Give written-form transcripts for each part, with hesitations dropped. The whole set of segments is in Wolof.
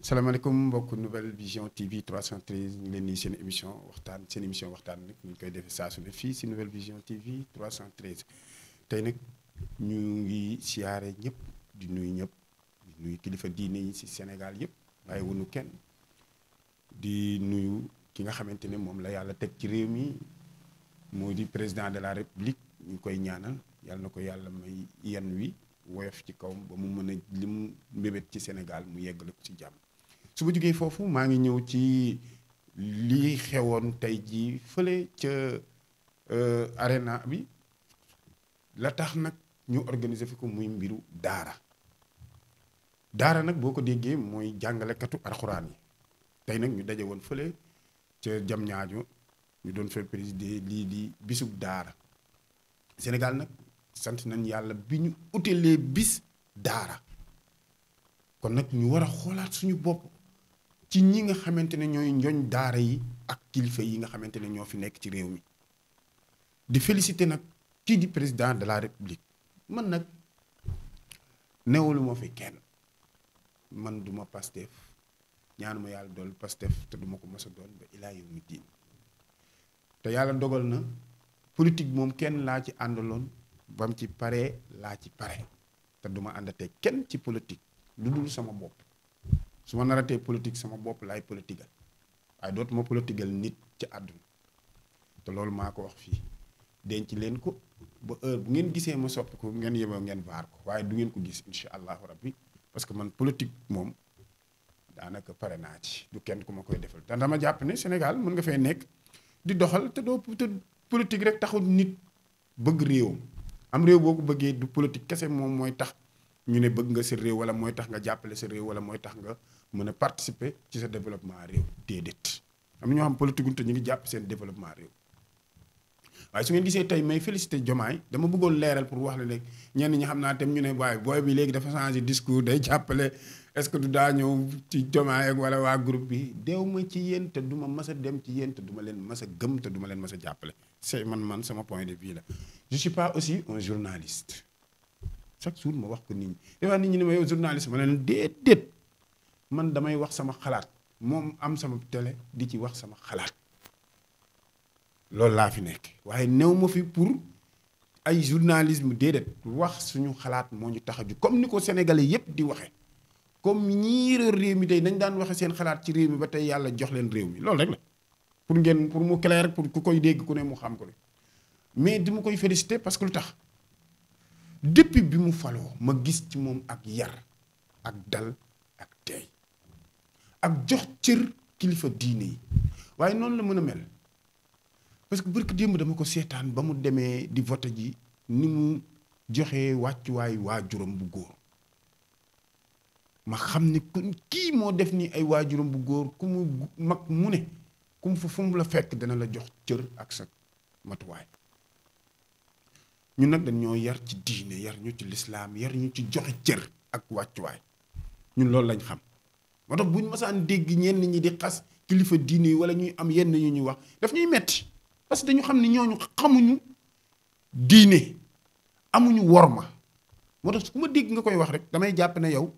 salaamaaleykum mbokk Nouvelle Vision TV 313 ñu ngi leen di seen émission waxtaan nag ñu koy defee saa su ne fii si Nouvelle Vision TV 313 tey nag ñu ngi siyaare ñëpp di nuyu kilifa diine yi si Sénégal yëpp bàyyi wunu kenn di nuyu ki nga xamante ne moom la yàlla teg ci réew mi moo di président de la république ñu koy ñaanal yàlla na ko yàlla may yan wi woyof ci kawam ba mu mën a li mu mbébét ci Sénégal mu yeggale ko ci jàmm. su ma jógee foofu maa ngi ñëw ci lii xewoon tey jii fële ca arena bi la tax nag ñu organiser fi ko muy mbiru daara nag boo ko déggee mooy jàngalekatu alxuraan yi tey nag ñu daje woon fële ca Diamniadio ñu doon fa présider lii di bisub daara Sénégal nag sant nañ yàlla bi ñu utelee bis daara kon nag ñu war a xoolaat suñu bopp ci ñi nga xamante ne ñooy njoñ daara yi ak kilifa yi nga xamante ne ñoo fi nekk ci réew mi di féliciter nag kii di président de la république man nag newulu ma fi kenn man duma Pastef ñaanuma yàlla dool Pastef te duma ko mës a doon ba ilaa yawmi diin te yàlla dogal na politique moom kenn laa ci àndaloon bam ci paree laa ci pare te duma àndatee kenn ci politique lu dul sama bopp su ma naratee politique sama bopp laay politigal waaye dootuma politigal nit ci àdduna te loolu maa ko wax fii denc leen ko ba heure bu ngeen gisee ma soppi ko ngeen yeboo ngeen vaar ko waaye du ngeen ko gis incha allahu rabbi parce que man politique moom daanaka pare naa ci du kenn ku ma koy defal te dama jàpp ne Sénégal mën nga fay nekk di doxal te doo politique rek taxul nit bëgg réewam am réew boo ko bëggee du politique kese moom mooy tax ñu ne bëgg nga sa réew wala mooy tax nga jàppale sa réew wala mooy tax nga mën a participer ci sa développement réew déedéet am na ñoo xam politique te ñu ngi jàpp seen développement réew waaye su ngeen gisee tey may félicité Diomaye dama bëggoon leeral pour wax la léegi ñenn ñi xam naa tam ñu ne waaye booy bi léegi dafa changé discours day jàppale est-ce que du daa ñëw ci Diomaye ak wala waa groupe bi deew ma ci yéen te du ma mas a dem ci yéen te du ma leen mas a gëm te du ma leen mas a jàppale c'est man sama point de vue la je suis pas aussi un journaliste chaque jour ma wax ko nit ñi dafa nit ñi ne ma yow journaliste ma ne leen déedéet man damay wax sama xalaat moom am sama télé di ci wax sama xalaat loolu laa fi nekk waaye néew ma fi pour ay journalisme déedéet wax suñu xalaat moo ñu tax a ju comme ni ko sénégalais yépp di waxe comme ñii réew mi tey nañ daan waxe seen xalaat ci réew mi ba tey yàlla jox leen réew mi loolu rek la pour mu clair pour ku koy dégg ku ne mu xam ko rek mais di ma koy féliciter parce que lu tax depuis bi mu faloo ma gis ci moom ak yar ak dal ak teey ak jox cër kilifa diine yi waaye noonu la mën a mel parce que barki démb dama ko seetaan ba mu demee di vote ji ni mu joxee wàccuwaay waajuram bu góor ma xam ne kon kii moo def ni ay waajuram bu góor ku mu mag mu ne ku mu fu mu la fekk dana la jox cër ak sa matuwaay ñun nag dañoo yar ci diine yar ñu ci lislaam yar ñu ci joxe cër ak wàccuwaay ñun loolu lañ xam moo tax buñ masaan dégg ñenn ñi di xas kilifa diine yi wala ñuy am yenn yu ñuy wax daf ñuy metti parce que dañu xam ne ñooñu xamuñu diine amuñu worma moo tax ku ma dégg nga koy wax rek damay jàpp ne yow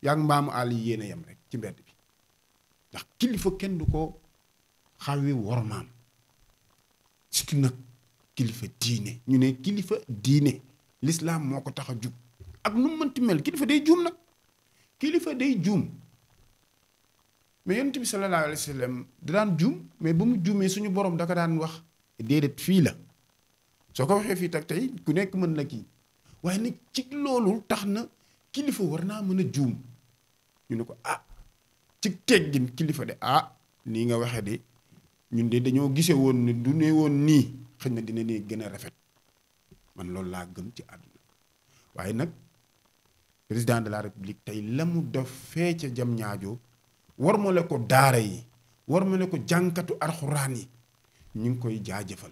yaa ngi mbaamu àll yi yéen a yem rek ci mbedd bi ndax kilifa kenn du ko xawi wormaam surtout nag kilifa diine ñu ne kilifa diine l'islam moo ko tax a jug ak nu mu mënti mel kilifa day juum nag kilifa day juum mais yonent bi sallallahu alayhi wa sallam da daan juum mais ba mu juumee suñu borom da ko daan wax déedéet fii la soo ko waxee fii tak tey ku nekk mën na kii waaye nag ci loolu tax na kilifa war naa mën a juum ñu ne ko ci teggin kilifa de nii nga waxee de ñun de dañoo gise woon ne du ne woon nii xëy na dina ne gën a rafet man loolu laa gëm ci àdduna waaye nag président de la république tey la mu def fee ca Diamniadio war ma la ko daara yi war ma la ko jànkatu alxuraan yi ñu ngi koy jaajëfal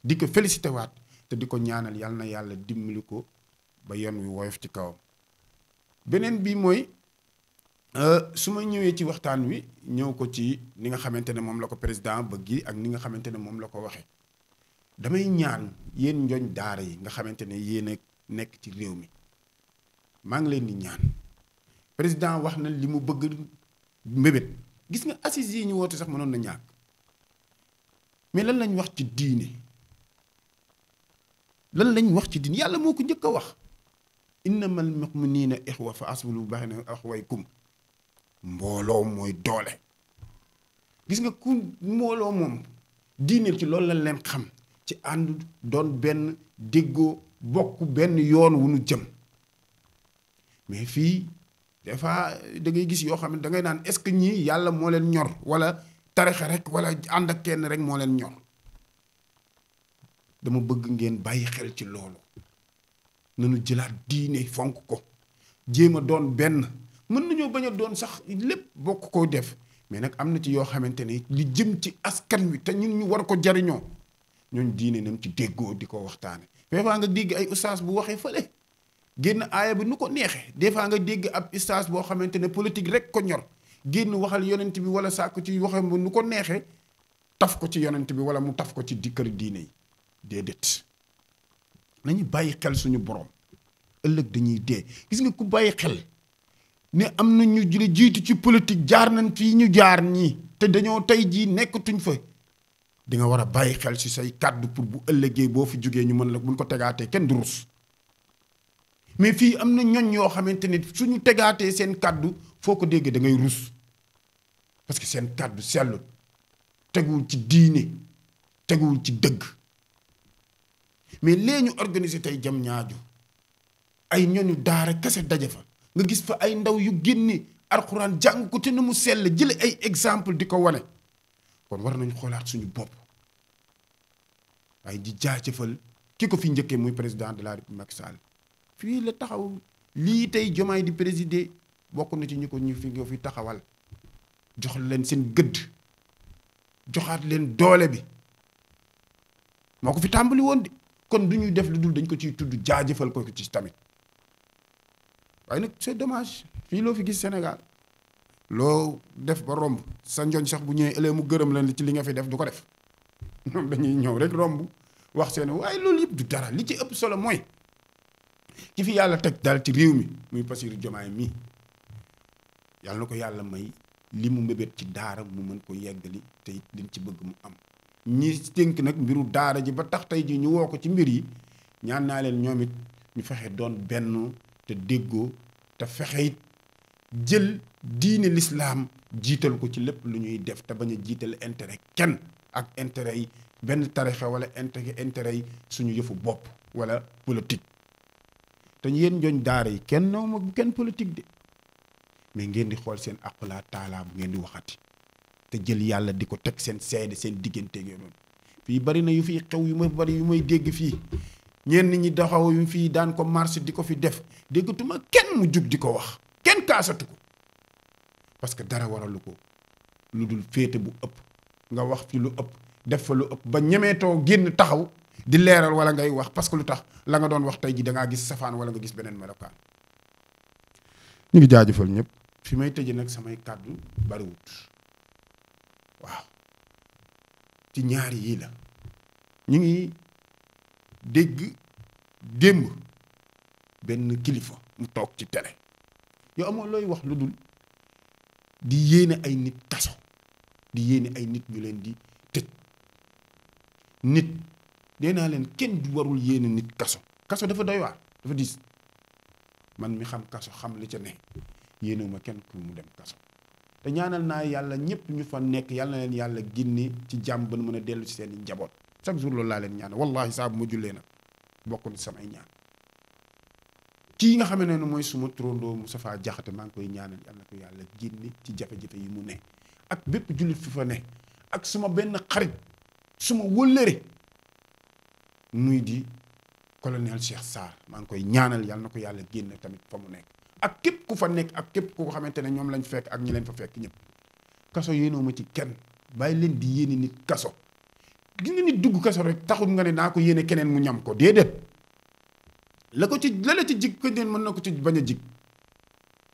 di ko félicité waat te di ko ñaanal yàlla na yàlla dimbali ko ba yoon wi woyof ci kawam beneen bi mooy su ma ñëwee ci waxtaan wi ñëw ko ci ni nga xamante ne moom la ko président bëgg ak ni nga xamante ne moom la ko waxee damay ñaan yéen njoñ daara yi nga xamante ne yéen a nekk ci réew mi maa ngi leen di ñaan président wax na li mu bëgg mbébét gis nga assises yi ñu woote sax mënoon na ñàkk mais lan lañ wax ci diine lan lañ wax ci diine yàlla moo ko njëkk a wax innamal mu'minina ixwa fa aslihu bayna axwaykum mbooloo mooy doole gis nga ku mbooloo moom diine ci loolu lañ leen xam ci ànd doon benn déggoo bokk benn yoon wu nu jëm mais fii des fois da ngay gis yoo xam ne da ngay naan est-ce que ñii yàlla moo leen ñor wala tarixa rek wala ànd ak kenn rek moo leen ñor dama bëgg ngeen bàyyi xel ci loolu nanu jëlaat diine fonk ko jéem a doon benn mën nañoo bañ a doon sax lépp bokk koo def mais nag am na ci yoo xamante ne li jëm ci askan wi te ñun ñu war ko jariñoo ñooñ diine nañ ci déggoo di ko waxtaane des fois nga dégg ay ustaas bu waxee fële génn aaya bi nu ko neexee des fois nga dégg ab ustaas boo xamante ne politique rek ko ñor génn waxal yonent bi wala sàkku ci waxee ba nu ko neexee taf ko ci yonent bi wala mu taf ko ci kër diine yi déedéet nañu bàyyi xel suñu borom ëllëg dañuy dee gis nga ku bàyyi xel ne am na ñu jiitu ci politique jaar nañ fii ñu jaar ñii te dañoo tey jii nekkatuñ fa di nga war a bàyyi xel ci say kàddu pour bu ëllëgee boo fi jógee ñu mën la buñ ko tegaatee kenn du rus mais fii am na ñoñ yoo xamante ne suñu tegaatee seen kàddu foo ko déggee da ngay rus parce que seen kàddu sellut teguwul ci diine teguwul ci dëgg mais lee ñu organiser tey jam ñaaju ay ñoñu daara kese daje fa nga gis fa ay ndaw yu génne alxuraan jàng ko te na mu sell jële ay exemple di ko wane kon war nañu xoolaat suñu bopp waaye di jaajëfal ki ko fi njëkkee muy président de la République Macky Sall fii la taxaw lii tey Diomaye di présider bokk na ci ñu ko fi taxawal jox leen seen gëdd joxaat leen doole bi moo ko fi tàmbali woon di kon du ñuy def lu dul dañ ko ciy tudd jaajëfal ko ci tamit waaye nag c'est dommage fii loo fi gis Sénégal loo def ba romb sa njoñ sax bu ñëwee ëllëg mu gërëm la ci li nga fi def du ko def ñoom dañuy ñëw rek romb wax seen waaye loolu yëpp du dara li ci ëpp solo mooy ki fi yàlla teg daal ci réew mi muy Bassirou Diomaye mii yàlla na ko yàlla may li mu mbébét ci daara mu mën ko yeggali te it liñ ci bëgg mu am ñi tënk nag mbiru daara ji ba tax tey ji ñu woo ko ci mbir yi ñaan naa leen ñoom it ñu fexe doon benn te déggoo te fexe it jël diine l'islam jiital ko ci lépp lu ñuy def te bañ a jiital intérêt kenn ak intérêt yi benn tarixa wala intérêt yi suñu yëfu bopp wala politique te yéen njooñ daara yi kenn naw ma bu kenn politique de mais ngeen di xool seen aqulaa taala bu ngeen di waxati te jël yàlla di ko teg seen seede seen digganteeg yooyu noonu fii bari na yu fiy xew yu may dégg fii ñenn ñi doxaw yu fii daan ko marché di ko fi def déggatuma kenn mu jug di ko wax kenn kaasatu ko parce que dara waralu ko lu dul féete bu ëpp nga wax fi lu ëpp def fa lu ëpp ba ñemeetoo génn taxaw di leeral wala ngay wax parce que lu tax la nga doon wax tey ji da ngaa gis safaan wala nga gis beneen melokaan ñu ngi jaajëfal ñëpp fi may tëje nag samay kàddu bariwut waaw ci ñaari yii la ñu ngi dégg démb benn kilifa mu toog ci télé yow amoo looy wax lu dul di yéene ay nit kaso di yéene ay nit ñu leen di tëj nit nee naa leen kenn du warul yéene nit kaso dafa doy waar dafa diis man mi xam kaso xam li ca ne yéenewuma kenn ku mu dem kaso te ñaanal naa yàlla ñëpp ñu fa nekk yàlla na leen yàlla génne ci jàmm ba nu mën a dellu ci seen i njaboot chaque jour loolu laa leen ñaanal wallahi saa bu ma jullee nag bokk na samay ñaan kii nga xam ne mooy suma turandoo Moustapha Diakhaté maa ngi koy ñaanal yàlla na ko yàlla génne ci jafe-jafe yi mu ne ak bépp jullit fi fa ne ak suma benn xarit suma wëllëre muy di colonel Cheikh Sarr maa ngi koy ñaanal yàlla na ko yàlla génne tamit fa mu nekk ak képp ku fa nekk ak képp ku xamante ne ñoom lañ fekk ak ñi leen fa fekk ñëpp kaso yéenoo ma ci kenn bàyyi leen di yéene nit kaso gis nga nit dugg kaso rek taxul nga ne naa ko yéene keneen mu ñam ko déedéet la ci jig ko mën na ko ci bañ a jig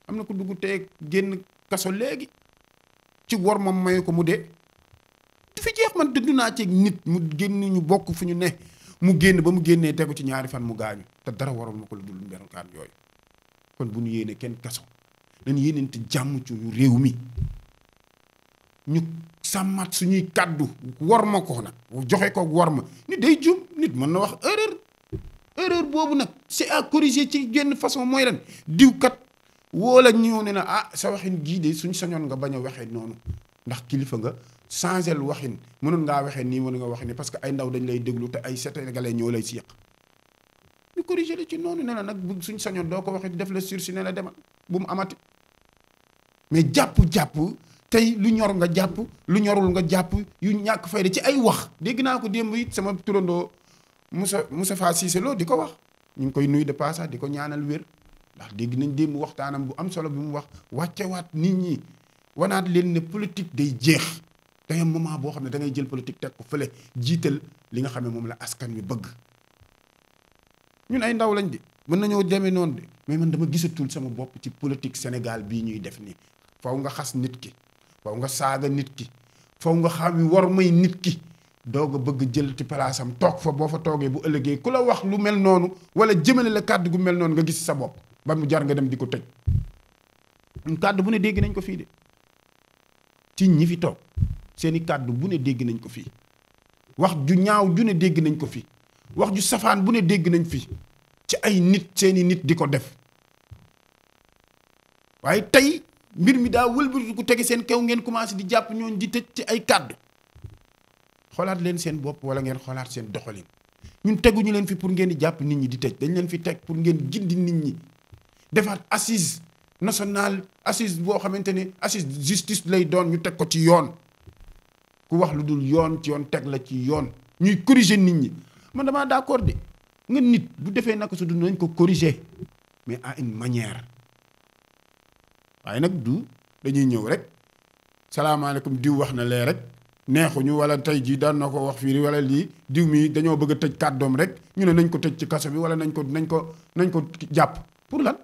am na ko dugg te génn kaso léegi ci war moom mayu ko mu dee du fi jeex man dëddu naa ci nit mu génn ñu bokk fu ñu ne mu génn ba mu génnee tegu ci ñaari fan mu gaañu te dara waral ma ko lu dul mberukaan yooyu kon bu ñu yéene kenn kaso nañ yéenente jàmm ci réew mi ñu sàmmat suñuy kàddu war ma ko nag joxe ko war ma nit day jum nit mën na wax erreur boobu nag c'est à corriger ci genn façon mooy ren diw kat woo la ñëw ne na sa waxin gii de suñ sañoon nga bañ a waxee noonu ndax kilifa nga changer waxin mënoon ngaa waxee nii mën nga waxee nii parce que ay ndaw dañ lay déglu te ay Sénégalais ñoo lay siq ñu corriger la ci noonu ne la nag suñ sañoon doo ko waxee def la sursis ne la demal bu mu amati mais jàpp tey lu ñor nga jàpp lu ñorul nga jàpp yu ñàkk fayda ci ay wax dégg naa ko démb it sama turandoo Moustapha Cissé Lo di ko wax ñu ngi koy nuyu de passage di ko ñaanal wér ndax dégg nañ démb waxtaanam bu am solo bi mu wax wàccewaat nit ñi wanaat leen ne politique day jeex da ngay moment boo xam ne da ngay jël politique teg ko fële jiital li nga xam ne moom la askan wi bëgg ñun ay ndaw lañ de mën nañoo demee noonu de mais man dama gisatul sama bopp ci politique Sénégal bii ñuy def nii faw nga xas nit ki faw nga saaga nit ki faw nga xam wi war may nit ki doog a bëgg jël ci palaasam toog fa boo fa toogee bu ëllëgee ku la wax lu mel noonu wala jëmale la kàddu gu mel noonu nga gis sa bopp ba mu jar nga dem di ko tëj kàddu bu ne dégg nañ ko fii de ci ñi fi toog seeni kàddu bu ne dégg nañ ko fii wax ju ñaaw ju ne dégg nañ ko fii wax ju safaan bu ne dégg nañ fi ci ay nit seeni nit di ko def waaye tey mbir mi daa wëlbati ku tege seen kaw ngeen commencé di jàpp ñooñ di tëj ci ay kàddu xoolaat leen seen bopp wala ngeen xoolaat seen doxalin ñun teguñu leen fi pour ngeen di jàpp nit ñi di tëj dañ leen fi teg pour ngeen gindi nit ñi defaat assise nationale assise boo xamante ne assise justice lay doon ñu teg ko ci yoon ku wax lu dul yoon ci yoon teg la ci yoon ñuy corriger nit ñi man damaa d'accord de nga nit bu defee naka su dund nañ ko corriger mais à une manière waaye nag du dañuy ñëw rek salaamaaleykum diw wax na lee rek neexuñu wala tey jii daan na ko wax fii wala lii diw mi dañoo bëgg a tëj kàddoom rek ñu ne nañ ko tëj ci kaso bi wala nañ ko jàpp pour lan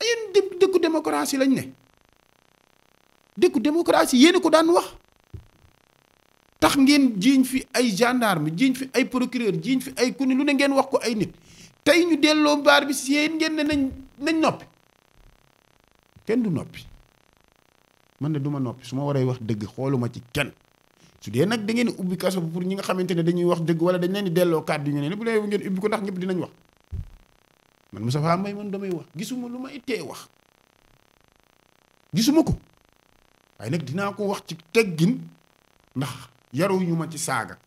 yéen dëkku démocratie lañ ne dëkku démocratie yéen ko daan wax tax ngeen jiiñ fi ay gendarme jiiñ fi ay procureur jiiñ fi ay kuni lu ne ngeen wax ko ay nit tey ñu delloo baar bi si yéen ngeen ne nañ noppi kenn du noppi man de du ma noppi su ma waree wax dëgg xooluma ci kenn su dee nag da ngeen ubbi kaso pour ñi nga xamante ne dañuy wax dëgg wala dañ leen di delloo kàddu ñu ne bu dee ngeen ubbi ko ndax ñëpp dinañ wax man Moustapha Mbaye man damay wax gisuma lu may tee wax gisuma ko waaye nag dinaa ko wax ci teggin ndax yaruñu ma ci saaga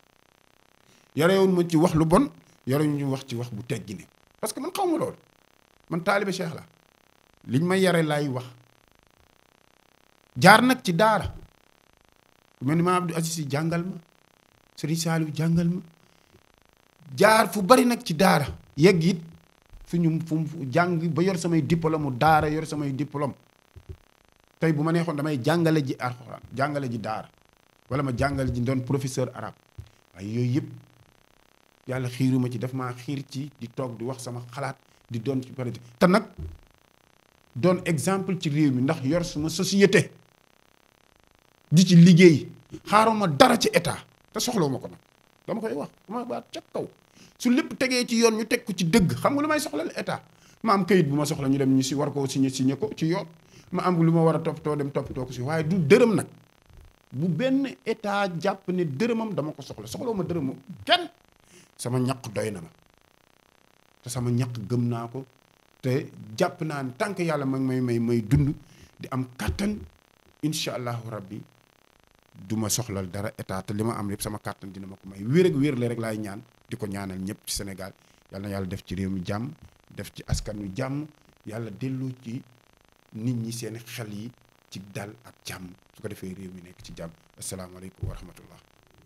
yaruñu ma ci wax lu bon yaruñu wax ci wax bu teggine parce que man xaw ma lool man taalibe Cheikh la liñ ma yare laay wax jaar nag ci daara ku mel ni ma Abdou Aziz jàngal ma Serigne Saliou jàngal ma jaar fu bari nag ci daara yegg it fu jàng ba yor samay diplôme daara yor samay diplôme tey bu ma neexoon damay jàngale ji alxuraan jàngale ji daara wala ma jàngale ji doon professeur arabe waaye yooyu yëpp yàlla xiiruma ci daf maa xiir ci di toog di wax sama xalaat di doon ci politique te nag doon exemple ci réew mi ndax yor suma société di ci liggéey xaaruma dara ci état te soxlawuma ko nag dama koy wax dama baat ca kaw su lépp tegee ci yoon ñu teg ko ci dëgg xam nga lu may soxla état ma am kayit bu ma soxla ñu dem ñu si war koo signé ko ci yoon ma am lu ma war a toppatoo dem toppatoo ko si waaye du dërëm nag bu benn état jàpp ne dërëmam dama ko soxlawuma dërëmu kenn sama ñaq doy na ma te sama ñaq gëm naa ko te jàpp naa ne tant que yàlla may dund di am kàttan incha allahu rabbi du ma soxlal dara état te li ma am yëpp sama kàttan dina ma ko may wér ak wér la rek laay ñaan di ko ñaanal ñëpp ci Sénégal yàlla na yàlla def ci réew mi jàmm def ci askan wi jàmm yàlla delloo ci nit ñi seen xel yi ci dal ak jàmm su ko defee réew mi nekk ci jàmm asalaamaaleykum wa rahmatullah